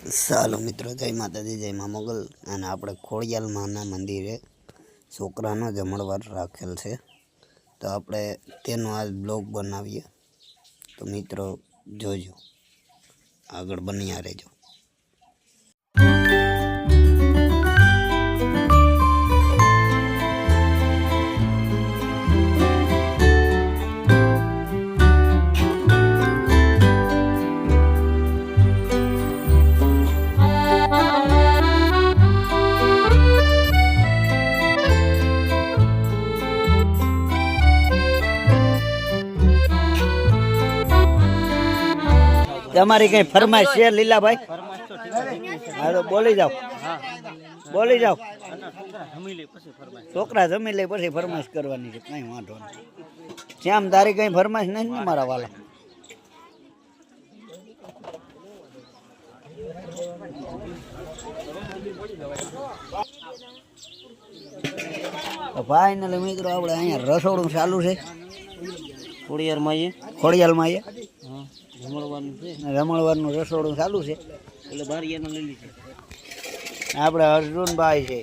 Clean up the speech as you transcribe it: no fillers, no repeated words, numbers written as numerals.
ચાલો મિત્રો, જય માતાજી, જય મા મોગલ. અને આપણે ખોડિયાલમાંના મંદિરે છોકરાનો જમણવાર રાખેલ છે, તો આપણે તેનો આજ બ્લોગ બનાવીએ. તો મિત્રો જોજો, આગળ બન્યા રહેજો. તમારી કઈ ફરમાઈશ છે લીલાભાઈ? હાલો બોલી જાઓ, બોલી જાઓ. છોકરા જમી લે પછી ફરમાઈશ કરવાની છે, કઈ વાંધો નહીં. શ્યામ, તારી કઈ ફરમાઈશ નહીં ને મારા વાલા? ફાઈનલી મિત્રો આપણે અહીંયા રસોડું ચાલુ છે ખોડિયાલમાં. રમણવારનું રસોડું ચાલુ છે. એટલે બારીયાનું લઈ લીધું આપણે અર્જુનભાઈ છે.